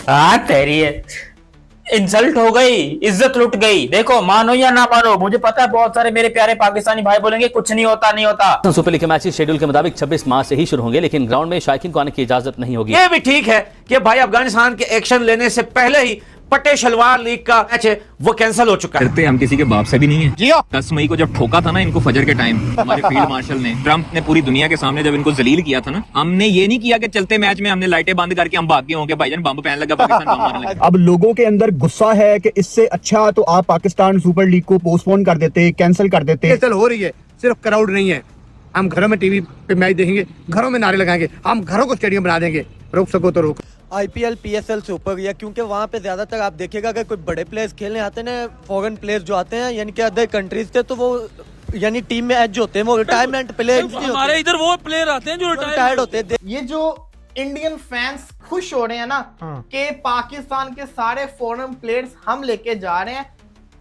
हाँ तेरी है। इंसल्ट हो गई, इज्जत लुट गई। देखो मानो या ना मानो, मुझे पता है बहुत सारे मेरे प्यारे पाकिस्तानी भाई बोलेंगे कुछ नहीं होता नहीं होता। सुपर लीग के मैचेस शेड्यूल के मुताबिक 26 मार्च से ही शुरू होंगे, लेकिन ग्राउंड में शायकीन को आने की इजाजत नहीं होगी। ये भी ठीक है कि भाई अफगानिस्तान के एक्शन लेने से पहले ही पट्टे शलवार लीग का मैच है वो कैंसिल हो चुका है। करते हम किसी के बाप से भी नहीं है। जियो 10 मई को जब ठोका था ना इनको फजर के टाइम, हमारे फील्ड मार्शल ने, ट्रंप ने पूरी दुनिया के सामने जब इनको जलील किया था ना, हमने ये नहीं किया कि चलते मैच में हमने लाइटें बंद करके हम भाग गए होंगे, भाईजान बम पहन लगा पाकिस्तान बम मारने लगा। अब लोगों के अंदर गुस्सा है कि इससे अच्छा तो आप पाकिस्तान सुपर लीग को पोस्टपोन कर देते, कैंसिल कर देते। कैंसिल हो रही है, सिर्फ क्राउड नहीं है। हम घरों में टीवी पे मैच देखेंगे, घरों में नारे लगाएंगे, हम घरों को स्टेडियम बना देंगे। रोक सको तो रोक। आईपीएल पीएसएल से ऊपर गया, क्योंकि वहाँ पे ज्यादातर आप देखिएगा अगर कोई बड़े प्लेयर्स खेलने आते हैं ना, फॉरेन प्लेयर्स जो आते हैं यानी कि अदर कंट्रीज के, तो वो यानी टीम में एज होते हैं, वो रिटायरमेंट प्लेयर्स हमारे इधर वो प्लेयर आते हैं जो रिटायर्ड होते हैं। ये जो इंडियन फैंस खुश हो रहे हैं ना कि पाकिस्तान के सारे फॉरेन प्लेयर्स हम लेके जा रहे हैं,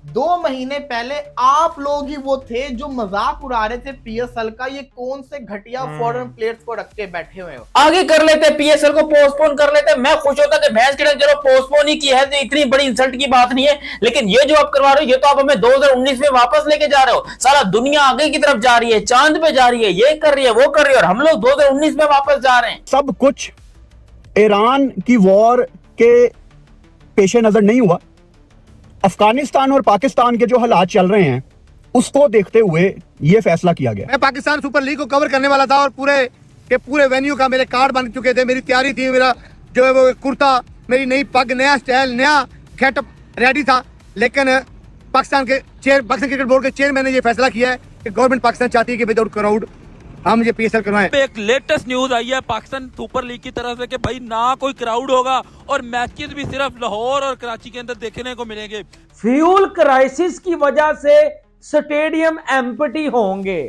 2 महीने पहले आप लोग ही वो थे जो मजाक उड़ा रहे थे पीएसएल का। ये कौन से घटिया फॉरेन प्लेयर्स को रख के बैठे हुए हो। आगे कर लेते, पीएसएल को पोस्टपोन कर लेते। मैं खुश होता कि भैंस के चलो पोस्टपोन ही किया है, तो इतनी बड़ी इंसल्ट की बात नहीं है। लेकिन ये जो आप करवा रहे हो, ये तो आप हमें 2019 में वापस लेके जा रहे हो। सारा दुनिया आगे की तरफ जा रही है, चांद पे जा रही है, ये कर रही है, वो कर रही है, और हम लोग 2019 में वापस जा रहे हैं। सब कुछ ईरान की वॉर के पेश नजर नहीं हुआ। अफगानिस्तान और पाकिस्तान के जो हालात चल रहे हैं उसको देखते हुए यह फैसला किया गया। मैं पाकिस्तान सुपर लीग को कवर करने वाला था और पूरे वेन्यू का मेरे कार्ड बन चुके थे, मेरी तैयारी थी, मेरा जो है वो कुर्ता, मेरी नई पग, नया स्टाइल, नया गेटअप रेडी था। लेकिन पाकिस्तान क्रिकेट बोर्ड के चेयरमैन ने यह फैसला किया है कि गवर्नमेंट पाकिस्तान चाहती है कि विदाउट क्राउड हम ये पीएसएल करवाएं। एक लेटेस्ट न्यूज आई है पाकिस्तान सुपर लीग की तरफ से कि भाई ना कोई क्राउड होगा और मैचेस भी सिर्फ लाहौर और कराची के अंदर देखने को मिलेंगे। फ्यूल क्राइसिस की वजह से स्टेडियम एम्प्टी होंगे।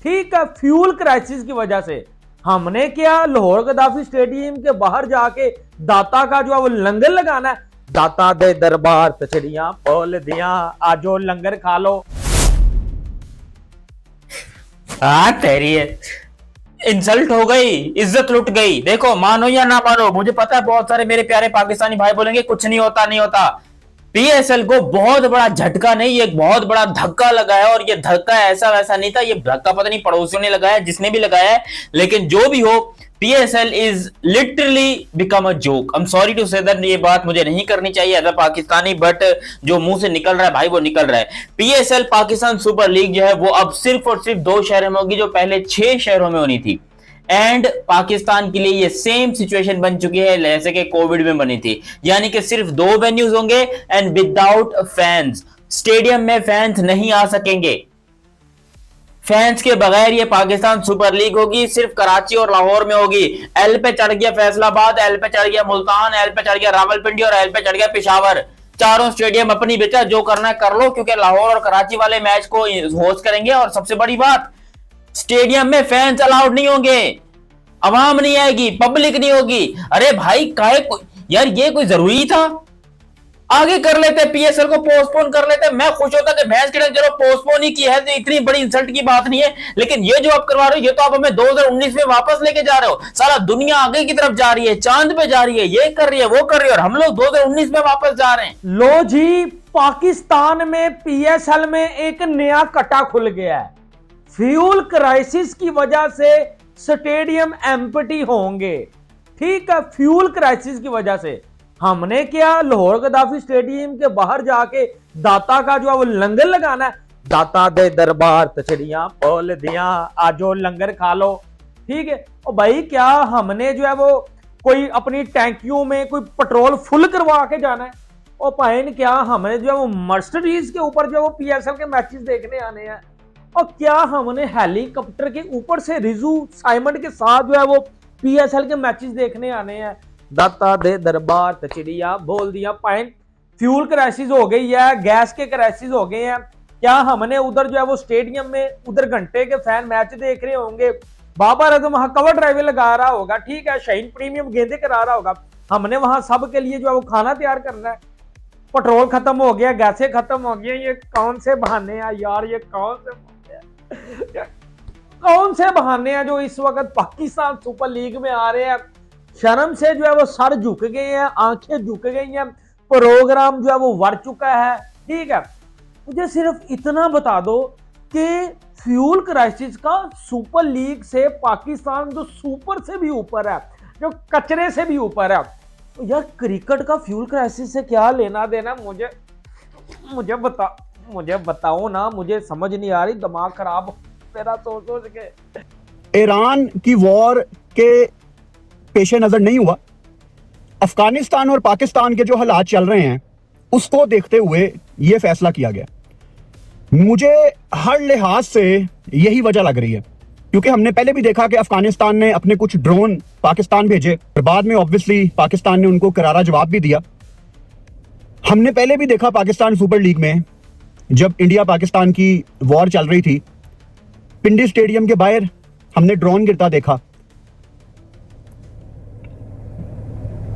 ठीक है, फ्यूल क्राइसिस की वजह से हमने क्या लाहौर गद्दाफी स्टेडियम के बाहर जाके दाता का जो है वो लंगर लगाना है। दाता दे दरबार तछड़ियां बोल दिया, आजो लंगर खा लो। हाँ तेरी है। इंसल्ट हो गई, इज्जत लुट गई। देखो मानो या ना मानो, मुझे पता है बहुत सारे मेरे प्यारे पाकिस्तानी भाई बोलेंगे कुछ नहीं होता नहीं होता। पीएसएल को बहुत बड़ा झटका नहीं, एक बहुत बड़ा धक्का लगा है। और ये धक्का ऐसा वैसा नहीं था, ये धक्का पता नहीं पड़ोसियों ने लगाया, जिसने भी लगाया है, लेकिन जो भी हो, PSL is literally become a joke. I am sorry to say that, ये बात मुझे नहीं करनी चाहिए एज अ पाकिस्तानी, बट जो मुंह से निकल रहा है भाई वो निकल रहा है। पीएसएल पाकिस्तान सुपर लीग जो है वो अब सिर्फ और सिर्फ 2 शहरों में होगी, जो पहले 6 शहरों में होनी थी। एंड पाकिस्तान के लिए ये सेम सिचुएशन बन चुकी है जैसे कि कोविड में बनी थी, यानी कि सिर्फ 2 वेन्यूज होंगे एंड विदाउट फैंस। स्टेडियम में फैंस नहीं आ सकेंगे। फैंस के बगैर ये पाकिस्तान सुपर लीग होगी, सिर्फ कराची और लाहौर में होगी। एल पे चढ़ गया फैसलाबाद, एल पे चढ़ गया मुल्तान, एल पे चढ़ गया रावलपिंडी और एल पे चढ़ गया पेशावर। चारों स्टेडियम अपनी बेटा जो करना है कर लो, क्योंकि लाहौर और कराची वाले मैच को होस्ट करेंगे। और सबसे बड़ी बात, स्टेडियम में फैंस अलाउड नहीं होंगे, अवाम नहीं आएगी, पब्लिक नहीं होगी। अरे भाई काहे यार, ये कोई जरूरी था? आगे कर लेते, पीएसएल को पोस्टपोन कर लेते। मैं खुश होता कि भैंस के चलो पोस्टपोन ही किया है, तो इतनी बड़ी इंसल्ट की बात नहीं है। लेकिन ये जो आप करवा रहे हो, ये तो आप हमें 2019 में वापस लेके जा रहे हो। सारा दुनिया आगे की तरफ जा रही है, चांद पे जा रही है, ये कर रही है, वो कर रही है, और हम लोग 2019 में वापस जा रहे हैं। लो जी, पाकिस्तान में पीएसएल में एक नया कटा खुल गया है। फ्यूल क्राइसिस की वजह से स्टेडियम एम्प्टी होंगे। ठीक है, फ्यूल क्राइसिस की वजह से हमने क्या लाहौर गद्दाफी स्टेडियम के बाहर जाके दाता का जो है वो लंगर लगाना है। दाता दे दरबार तछड़ियां बोल दिया, आजो लंगर खा लो। ठीक है, और भाई क्या हमने जो है वो कोई अपनी टैंकियों में कोई पेट्रोल फुल करवा के जाना है? और पाइन क्या हमने जो है वो मर्सिडीज के ऊपर जो है वो पीएसएल के मैचेस देखने आने हैं? और क्या हमने हेलीकॉप्टर के ऊपर से रिजू साइमंड के साथ जो है वो पीएसएल के मैचेस देखने आने हैं? दाता दे दरबार तचिड़िया बोल दिया। पाइन फ्यूल क्राइसिस हो गई है, गैस के क्राइसिस हो गए हैं। क्या हमने उधर जो है वो स्टेडियम में उधर घंटे के फैन मैच देख रहे होंगे? बाबर आजम वहां कवर ड्राइव लगा रहा होगा, ठीक है, शाहीन प्रीमियम गेंदे करा रहा होगा। हमने वहां सब के लिए जो है वो खाना तैयार करना है। पेट्रोल खत्म हो गया, गैसें खत्म हो गई, ये कौन से बहाने हैं यार? ये कौन से बहाने हैं जो इस वक्त पाकिस्तान सुपर लीग में आ रहे हैं? शर्म से जो है वो सर झुक गए हैं, आंखें झुक गई हैं, प्रोग्राम जो है वो बढ़ चुका है। ठीक है, मुझे सिर्फ इतना बता दो कि फ्यूल क्राइसिस का सुपर लीग से पाकिस्तान जो सुपर से भी ऊपर है, जो कचरे से भी ऊपर है, तो यार क्रिकेट का फ्यूल क्राइसिस से क्या लेना देना? मुझे बताओ ना, मुझे समझ नहीं आ रही, दिमाग खराब मेरा सोच के। ईरान की वॉर के पेश नजर नहीं हुआ, अफगानिस्तान और पाकिस्तान के जो हालात चल रहे हैं उसको देखते हुए यह फैसला किया गया। मुझे हर लिहाज से यही वजह लग रही है, क्योंकि हमने पहले भी देखा कि अफगानिस्तान ने अपने कुछ ड्रोन पाकिस्तान भेजे और बाद में ऑब्वियसली पाकिस्तान ने उनको करारा जवाब भी दिया। हमने पहले भी देखा पाकिस्तान सुपर लीग में जब इंडिया पाकिस्तान की वॉर चल रही थी, पिंडी स्टेडियम के बाहर हमने ड्रोन गिरता देखा।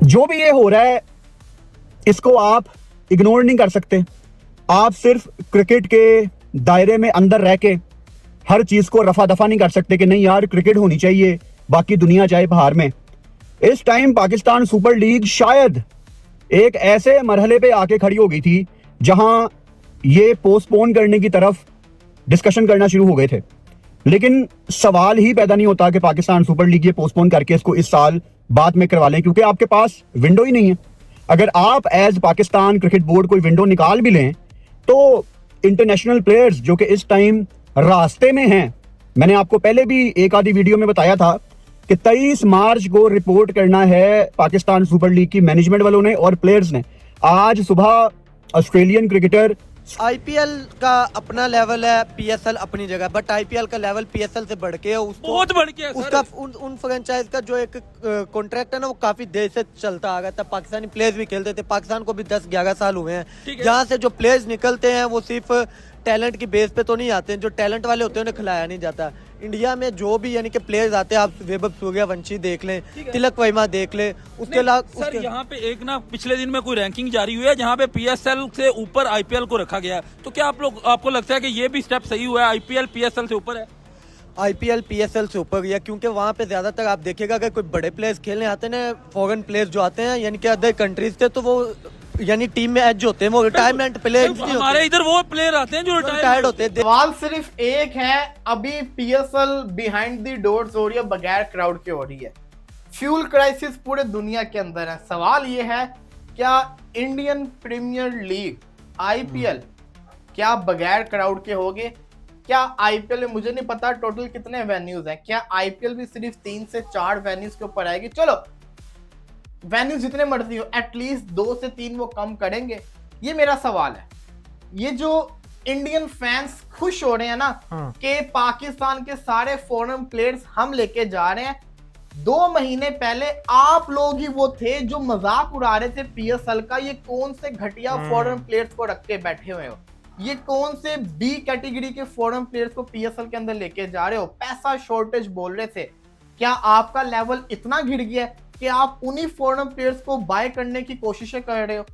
जो भी ये हो रहा है इसको आप इग्नोर नहीं कर सकते। आप सिर्फ क्रिकेट के दायरे में अंदर रह के हर चीज को रफा दफा नहीं कर सकते कि नहीं यार क्रिकेट होनी चाहिए, बाकी दुनिया जाए बाहर में। इस टाइम पाकिस्तान सुपर लीग शायद एक ऐसे मरहले पे आके खड़ी हो गई थी जहां ये पोस्टपोन करने की तरफ डिस्कशन करना शुरू हो गए थे, लेकिन सवाल ही पैदा नहीं होता कि पाकिस्तान सुपर लीग ये पोस्टपोन करके इसको इस साल बाद में करवा लें, क्योंकि आपके पास विंडो ही नहीं है। अगर आप एज पाकिस्तान क्रिकेट बोर्ड कोई विंडो निकाल भी लें तो इंटरनेशनल प्लेयर्स जो कि इस टाइम रास्ते में हैं, मैंने आपको पहले भी एक आधी वीडियो में बताया था कि 23 मार्च को रिपोर्ट करना है पाकिस्तान सुपर लीग की मैनेजमेंट वालों ने और प्लेयर्स ने। आज सुबह ऑस्ट्रेलियन क्रिकेटर आईपीएल का अपना लेवल है, पीएसएल अपनी जगह, बट आईपीएल का लेवल पीएसएल से बढ़ के बहुत बढ़ के उसका उन फ्रेंचाइज का जो एक कॉन्ट्रैक्ट है ना वो काफी देर से चलता आ गया था। पाकिस्तानी प्लेयर्स भी खेलते थे, पाकिस्तान को भी 10-11 साल हुए हैं। जहाँ से जो प्लेयर्स निकलते हैं वो सिर्फ टैलेंट की बेस पे तो नहीं आते हैं, जो टैलेंट वाले होते हैं उन्हें खिलाया नहीं जाता। इंडिया में जो भी यानी कि प्लेयर्स आते हैं, आप वैभव सूर्यवंशी देख लें, तिलक वर्मा देख लें, उसके अलावा सर यहाँ पे एक ना पिछले दिन में कोई रैंकिंग जारी हुई है जहाँ पे पीएसएल से ऊपर आईपीएल को रखा गया है, तो क्या आपको लगता है कि ये भी स्टेप सही हुआ है? आईपीएल पीएसएल से ऊपर है? आईपीएल पीएसएल से ऊपर गया, क्योंकि वहाँ पे ज्यादातर आप देखिएगा अगर कोई बड़े प्लेयर्स खेलने आते हैं ना, फॉरेन प्लेयर्स जो आते हैं यानी कि अदर कंट्रीज से, तो वो यानी टीम में एज होते हैं, वो रिटायरमेंट प्लेयर्स हमारे इधर वो प्लेयर आते हैं जो रिटायर्ड होते हैं। सवाल सिर्फ एक है, अभी पीएसएल बिहाइंड द डोर्स हो रही है, बगैर क्राउड के हो रही है। फ्यूल क्राइसिस पूरे दुनिया के अंदर है। सवाल ये है, क्या इंडियन प्रीमियर लीग आईपीएल क्या बगैर क्राउड के होगे? क्या आईपीएल में, मुझे नहीं पता टोटल कितने वेन्यूज हैं, क्या आईपीएल भी सिर्फ 3 से 4 वेन्यूज के ऊपर आएगी? चलो वेन्यूज जितने मर्जी हो, एटलीस्ट 2 से 3 वो कम करेंगे। ये मेरा सवाल है। ये जो इंडियन फैंस खुश हो रहे हैं ना कि पाकिस्तान के सारे फॉरेन प्लेयर्स हम लेके जा रहे हैं, 2 महीने पहले आप लोग ही वो थे जो मजाक उड़ा रहे थे पीएसएल का। ये कौन से घटिया फॉरेन प्लेयर्स को रख के बैठे हुए हो? ये कौन से बी कैटेगरी के फॉरेन प्लेयर्स को पीएसएल के अंदर लेके जा रहे हो? पैसा शॉर्टेज बोल रहे थे। क्या आपका लेवल इतना गिर गया है कि आप उन्हीं फॉरेन प्लेयर्स को बाय करने की कोशिशें कर रहे हो?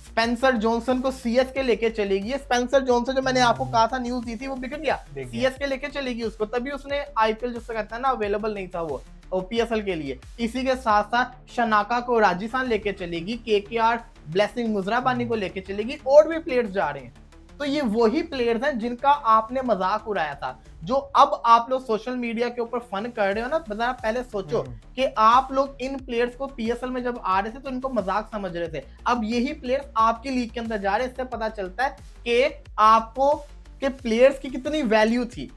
स्पेंसर जॉनसन को सीएसके लेके चलेगी। स्पेंसर जॉनसन जो मैंने आपको कहा था, न्यूज दी थी, वो बिक गया। सीएसके लेके चलेगी उसको, तभी उसने आईपीएल जिससे कहता है ना अवेलेबल नहीं था वो पीएसएल के लिए। इसी के साथ साथ शनाका को राजस्थान लेके चलेगी, केकेआर ब्लेसिंग मुजराबानी को लेके चलेगी, और भी प्लेयर्स जा रहे हैं। तो ये वही प्लेयर्स हैं जिनका आपने मजाक उड़ाया था, जो अब आप लोग सोशल मीडिया के ऊपर फन कर रहे हो ना। जरा पहले सोचो कि आप लोग इन प्लेयर्स को पीएसएल में जब आ रहे थे तो इनको मजाक समझ रहे थे, अब यही प्लेयर्स आपकी लीग के अंदर जा रहे हैं। इससे पता चलता है कि आपको के प्लेयर्स की कितनी वैल्यू थी।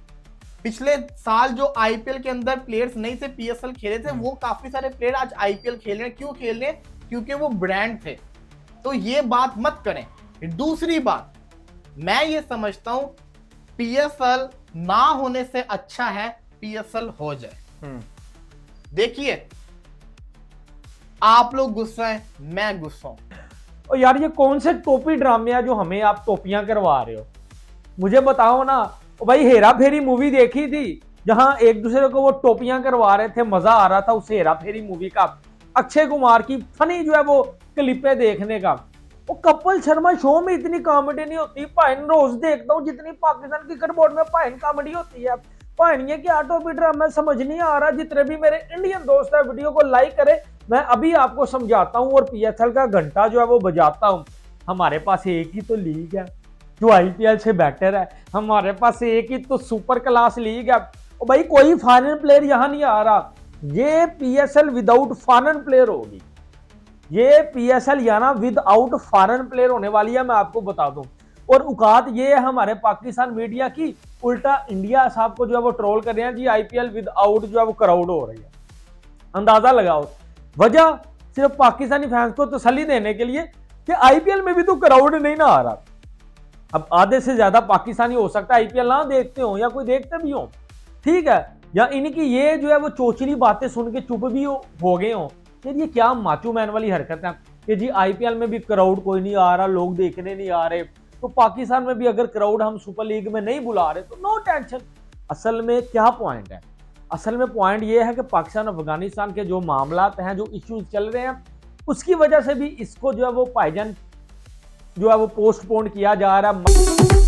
पिछले साल जो आईपीएल के अंदर प्लेयर्स नहीं थे, पीएसएल खेले थे, वो काफी सारे प्लेयर आज आईपीएल खेल रहे हैं। क्यों खेल रहे हैं? क्योंकि वो ब्रांड थे। तो ये बात मत करें। दूसरी बात, मैं ये समझता हूं पीएसएल ना होने से अच्छा है पीएसएल हो जाए। देखिए, आप लोग गुस्सा है, मैं गुस्सा हूं। और यार ये कौन से टोपी ड्रामे हैं जो हमें आप टोपियां करवा रहे हो? मुझे बताओ ना। भाई हेरा फेरी मूवी देखी थी जहां एक दूसरे को वो टोपियां करवा रहे थे, मजा आ रहा था उस हेरा फेरी मूवी का। अक्षय कुमार की फनी जो है वो क्लिपें देखने का। वो कपिल शर्मा शो में इतनी कॉमेडी नहीं होती। पाइन रोज देखता हूँ जितनी पाकिस्तान क्रिकेट बोर्ड में पाइन कॉमेडी होती है। पानिया की ऑटो पीटर मैं समझ नहीं आ रहा। जितने भी मेरे इंडियन दोस्त है वीडियो को लाइक करें। मैं अभी आपको समझाता हूं और पीएसएल का घंटा जो है वो बजाता हूं। हमारे पास एक ही तो लीग है जो आईपीएल से बेटर है, हमारे पास एक ही तो सुपर क्लास लीग है। और भाई कोई फॉरेन प्लेयर यहां नहीं आ रहा। ये पीएसएल विदाउट फॉरेन प्लेयर होगी, ये पीएसएल याना विदाउट फॉरेन प्लेयर होने वाली है, मैं आपको बता दूं। और औकात ये है हमारे पाकिस्तान मीडिया की, उल्टा इंडिया साहब को जो है वो ट्रोल कर रहे हैं जी आईपीएल विदाउट जो है वो क्राउड हो रही है। अंदाजा लगाओ, वजह सिर्फ पाकिस्तानी फैंस को तसल्ली देने के लिए कि आईपीएल में भी तो क्राउड नहीं ना आ रहा। अब आधे से ज्यादा पाकिस्तानी हो सकता है आईपीएल ना देखते हो या कोई देखते भी हो, ठीक है, या इनकी ये जो है वो चोचली बातें सुन के चुप भी हो गए हो। ये क्या माचू मैन वाली हरकत है कि जी आईपीएल में भी क्राउड कोई नहीं आ रहा, लोग देखने नहीं आ रहे, तो पाकिस्तान में भी अगर क्राउड हम सुपर लीग में नहीं बुला रहे तो नो टेंशन। असल में क्या पॉइंट है? असल में पॉइंट ये है कि पाकिस्तान अफगानिस्तान के जो मामलात हैं, जो इश्यूज चल रहे हैं, उसकी वजह से भी इसको जो है वो भाईजान जो है वो पोस्टपोन किया जा रहा है।